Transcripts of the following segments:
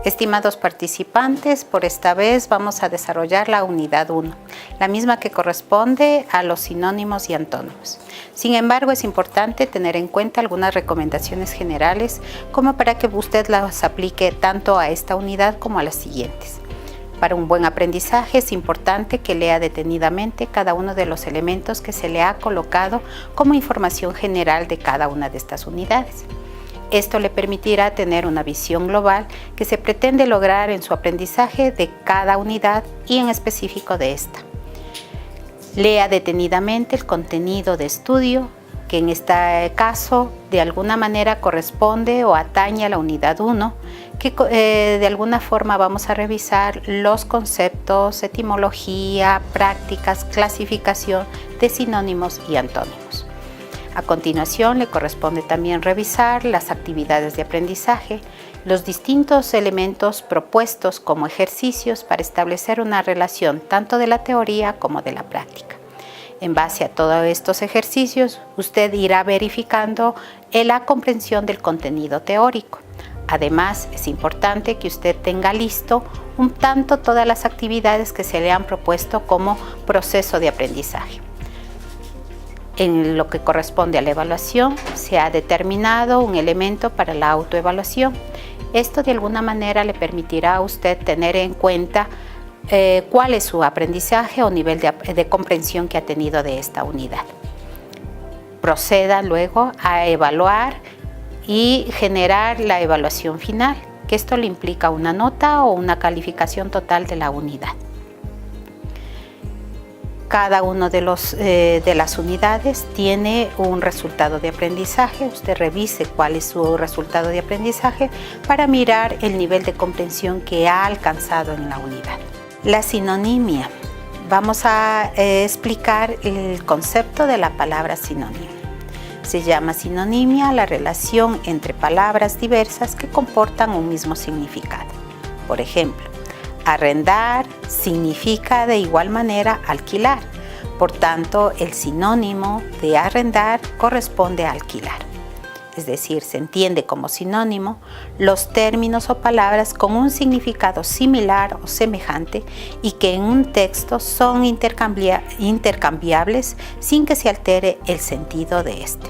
Estimados participantes, por esta vez vamos a desarrollar la unidad 1, la misma que corresponde a los sinónimos y antónimos. Sin embargo, es importante tener en cuenta algunas recomendaciones generales como para que usted las aplique tanto a esta unidad como a las siguientes. Para un buen aprendizaje es importante que lea detenidamente cada uno de los elementos que se le ha colocado como información general de cada una de estas unidades. Esto le permitirá tener una visión global que se pretende lograr en su aprendizaje de cada unidad y en específico de esta. Lea detenidamente el contenido de estudio, que en este caso de alguna manera corresponde o atañe a la unidad 1, que de alguna forma vamos a revisar los conceptos, etimología, prácticas, clasificación de sinónimos y antónimos. A continuación, le corresponde también revisar las actividades de aprendizaje, los distintos elementos propuestos como ejercicios para establecer una relación tanto de la teoría como de la práctica. En base a todos estos ejercicios, usted irá verificando la comprensión del contenido teórico. Además, es importante que usted tenga listo un tanto todas las actividades que se le han propuesto como proceso de aprendizaje. En lo que corresponde a la evaluación, se ha determinado un elemento para la autoevaluación. Esto de alguna manera le permitirá a usted tener en cuenta cuál es su aprendizaje o nivel de comprensión que ha tenido de esta unidad. Proceda luego a evaluar y generar la evaluación final, que esto le implica una nota o una calificación total de la unidad. Cada uno de las unidades tiene un resultado de aprendizaje. Usted revise cuál es su resultado de aprendizaje para mirar el nivel de comprensión que ha alcanzado en la unidad. La sinonimia. Vamos a explicar el concepto de la palabra sinónimo. Se llama sinonimia la relación entre palabras diversas que comportan un mismo significado. Por ejemplo, arrendar significa de igual manera alquilar. Por tanto, el sinónimo de arrendar corresponde a alquilar. Es decir, se entiende como sinónimo los términos o palabras con un significado similar o semejante y que en un texto son intercambiables sin que se altere el sentido de este.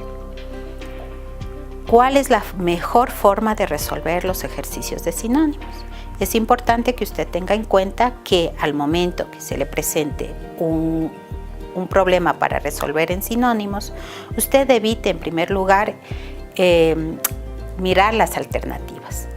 ¿Cuál es la mejor forma de resolver los ejercicios de sinónimos? Es importante que usted tenga en cuenta que al momento que se le presente un problema para resolver en sinónimos, usted evite en primer lugar mirar las alternativas.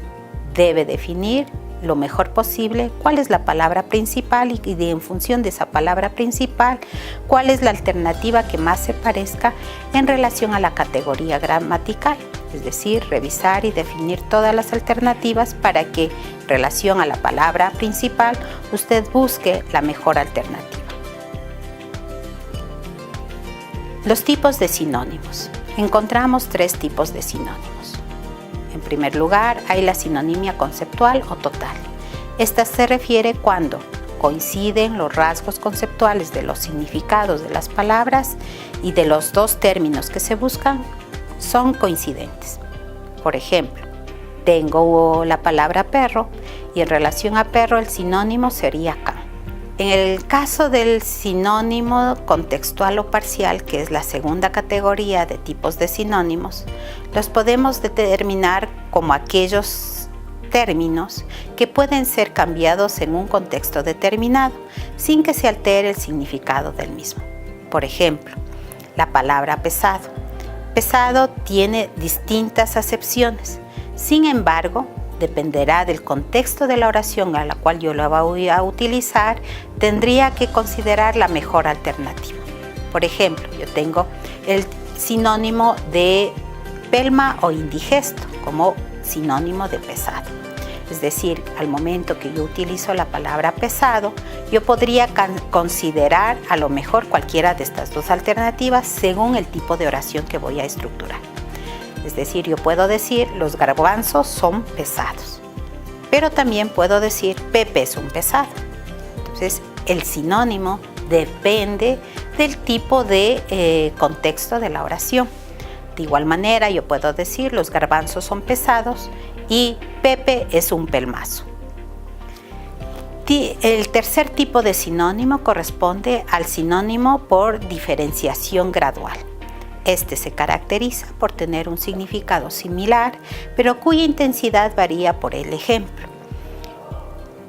Debe definir lo mejor posible cuál es la palabra principal y en función de esa palabra principal, cuál es la alternativa que más se parezca en relación a la categoría gramatical. Es decir, revisar y definir todas las alternativas para que en relación a la palabra principal usted busque la mejor alternativa. Los tipos de sinónimos. Encontramos 3 tipos de sinónimos. En primer lugar, hay la sinonimia conceptual o total. Esta se refiere cuando coinciden los rasgos conceptuales de los significados de las palabras y de los dos términos que se buscan son coincidentes. Por ejemplo, tengo la palabra perro y en relación a perro el sinónimo sería can. En el caso del sinónimo contextual o parcial, que es la segunda categoría de tipos de sinónimos, los podemos determinar como aquellos términos que pueden ser cambiados en un contexto determinado sin que se altere el significado del mismo. Por ejemplo, la palabra pesado. Pesado tiene distintas acepciones, sin embargo, dependerá del contexto de la oración a la cual yo la voy a utilizar, tendría que considerar la mejor alternativa. Por ejemplo, yo tengo el sinónimo de pelma o indigesto como sinónimo de pesado. Es decir, al momento que yo utilizo la palabra pesado, yo podría considerar a lo mejor cualquiera de estas dos alternativas según el tipo de oración que voy a estructurar. Es decir, yo puedo decir los garbanzos son pesados, pero también puedo decir Pepe es un pesado. Entonces, el sinónimo depende del tipo de contexto de la oración. De igual manera, yo puedo decir los garbanzos son pesados y Pepe es un pelmazo. El tercer tipo de sinónimo corresponde al sinónimo por diferenciación gradual. Este se caracteriza por tener un significado similar, pero cuya intensidad varía por el ejemplo.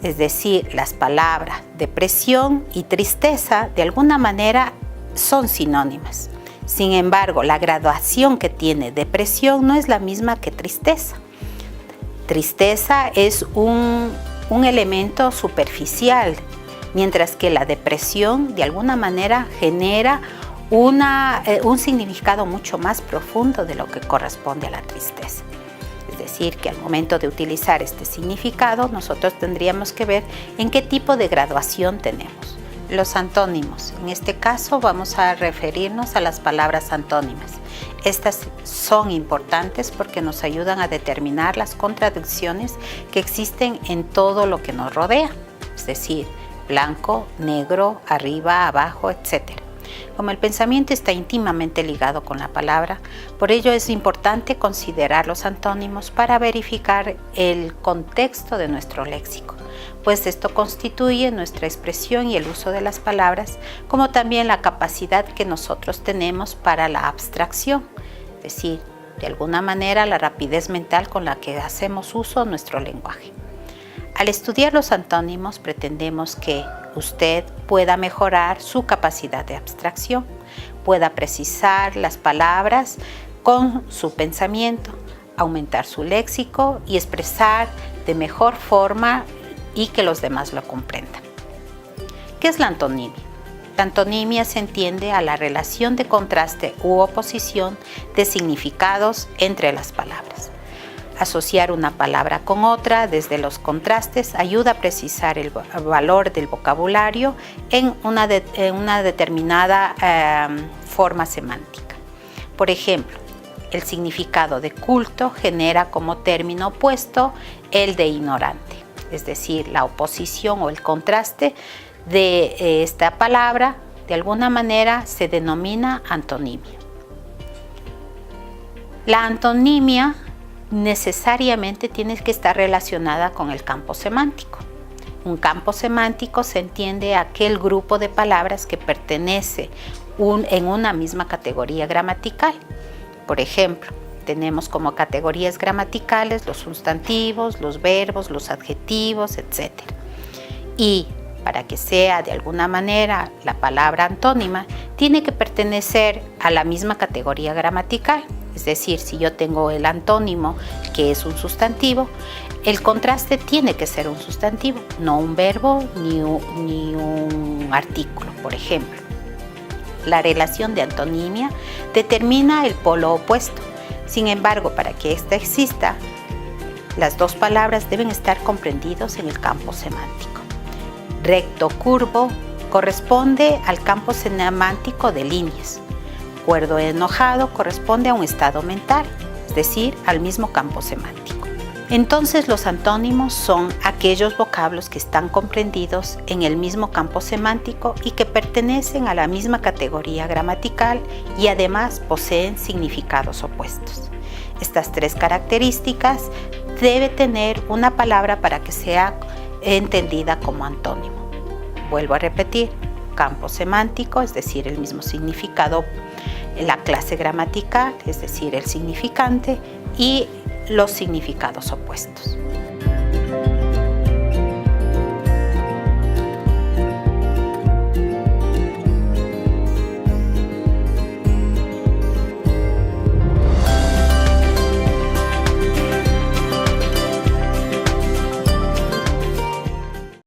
Es decir, las palabras depresión y tristeza de alguna manera son sinónimas. Sin embargo, la graduación que tiene depresión no es la misma que tristeza. Tristeza es un elemento superficial, mientras que la depresión de alguna manera genera un significado mucho más profundo de lo que corresponde a la tristeza. Es decir, que al momento de utilizar este significado, nosotros tendríamos que ver en qué tipo de graduación tenemos. Los antónimos. En este caso vamos a referirnos a las palabras antónimas. Estas son importantes porque nos ayudan a determinar las contradicciones que existen en todo lo que nos rodea. Es decir, blanco, negro, arriba, abajo, etc. Como el pensamiento está íntimamente ligado con la palabra, por ello es importante considerar los antónimos para verificar el contexto de nuestro léxico, pues esto constituye nuestra expresión y el uso de las palabras, como también la capacidad que nosotros tenemos para la abstracción, es decir, de alguna manera la rapidez mental con la que hacemos uso de nuestro lenguaje. Al estudiar los antónimos pretendemos que usted pueda mejorar su capacidad de abstracción, pueda precisar las palabras con su pensamiento, aumentar su léxico y expresar de mejor forma y que los demás lo comprendan. ¿Qué es la antonimia? La antonimia se entiende a la relación de contraste u oposición de significados entre las palabras. Asociar una palabra con otra desde los contrastes ayuda a precisar el valor del vocabulario en una determinada forma semántica. Por ejemplo, el significado de culto genera como término opuesto el de ignorante, es decir, la oposición o el contraste de esta palabra de alguna manera se denomina antonimia. La antonimia necesariamente tiene que estar relacionada con el campo semántico. Un campo semántico se entiende a aquel grupo de palabras que pertenece en una misma categoría gramatical. Por ejemplo, tenemos como categorías gramaticales los sustantivos, los verbos, los adjetivos, etc. Y para que sea de alguna manera la palabra antónima, tiene que pertenecer a la misma categoría gramatical. Es decir, si yo tengo el antónimo, que es un sustantivo, el contraste tiene que ser un sustantivo, no un verbo ni un artículo, por ejemplo. La relación de antonimia determina el polo opuesto. Sin embargo, para que ésta exista, las dos palabras deben estar comprendidos en el campo semántico. Recto, curvo, corresponde al campo semántico de líneas. Cuerdo, enojado, corresponde a un estado mental, es decir, al mismo campo semántico. Entonces, los antónimos son aquellos vocablos que están comprendidos en el mismo campo semántico y que pertenecen a la misma categoría gramatical y además poseen significados opuestos. Estas tres características debe tener una palabra para que sea entendida como antónimo. Vuelvo a repetir, campo semántico, es decir, el mismo significado, la clase gramatical, es decir, el significante, y los significados opuestos.